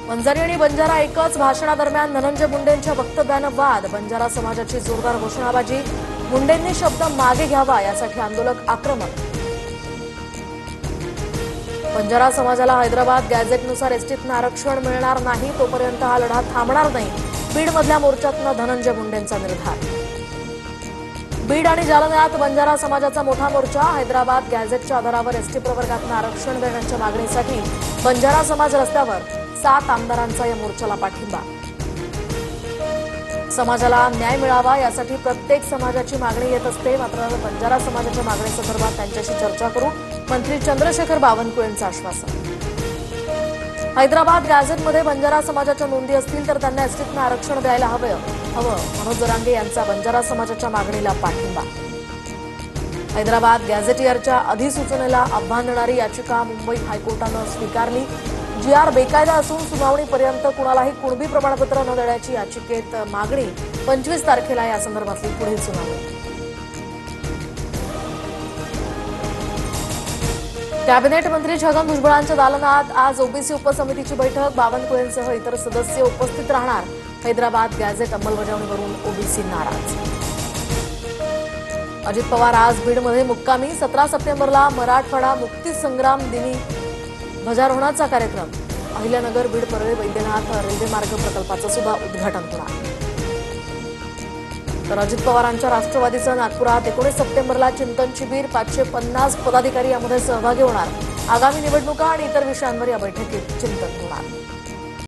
वंजारी आणि बंजारा एकच भाषणादरम्यान धनंजय मुंडेंच्या वक्तव्यानं वाद. बंजारा समाजाची जोरदार घोषणाबाजी. मुंडेंनी शब्द मागे घ्यावा यासाठी आंदोलक आक्रमक. बंजारा समाजाला हैदराबाद गॅझेटनुसार एसटीतनं आरक्षण मिळणार नाही तोपर्यंत हा लढा थांबणार नाही. बीडमधल्या मोर्चातनं धनंजय मुंडेंचा निर्धार. बीड आणि जालन्यात बंजारा समाजाचा मोठा मोर्चा. हैदराबाद गॅझेटच्या आधारावर एसटी प्रवर्गातनं आरक्षण देण्याच्या मागणीसाठी बंजारा समाज रस्त्यावर. 7 आमदारांचा या मोर्चाला पाठिंबा. समाजाला न्याय मिळावा यासाठी प्रत्येक समाजाची मागणी येत असते, मात्र बंजारा समाजाच्या मागणीसंदर्भात त्यांच्याशी चर्चा करू. मंत्री चंद्रशेखर बावनकुळेंचं आश्वासन. हैदराबाद गॅझेटमध्ये बंजारा समाजाच्या नोंदी असतील तर त्यांना एसटीतनं आरक्षण द्यायला हवं. मनोज जरांगे यांचा बंजारा समाजाच्या मागणीला पाठिंबा. हैदराबाद गॅझेटियरच्या अधिसूचनेला आव्हान देणारी याचिका मुंबई हायकोर्टानं स्वीकारली. GR बेकायदा असून सुनावणीपर्यंत कुणालाही कुणबी प्रमाणपत्र न देण्याची याचिकेत मागणी. 25 तारखेला यासंदर्भातली पुढील सुनावणी. कॅबिनेट मंत्री छगन भुजबळांच्या दालनात आज ओबीसी उपसमितीची बैठक. बावनकुळेंसह इतर सदस्य उपस्थित राहणार. हैदराबाद गॅझेट अंमलबजावणीवरून ओबीसी नाराज. अजित पवार आज बीडमध्ये मुक्कामी. 17 सप्टेंबरला मराठवाडा मुक्तीसंग्राम दिनी ध्वजारोहणाचा कार्यक्रम. अहिल्यानगर बीड परळी वैद्यनाथ रेल्वे मार्ग प्रकल्पाचं सुद्धा उद्घाटन होणार. तर अजित पवारांच्या राष्ट्रवादीचं नागपुरात 19 सप्टेंबरला चिंतन शिबिर. 550 पदाधिकारी यामध्ये सहभागी होणार. आगामी निवडणुका आणि इतर विषयांवर या बैठकीत चिंतन होणार.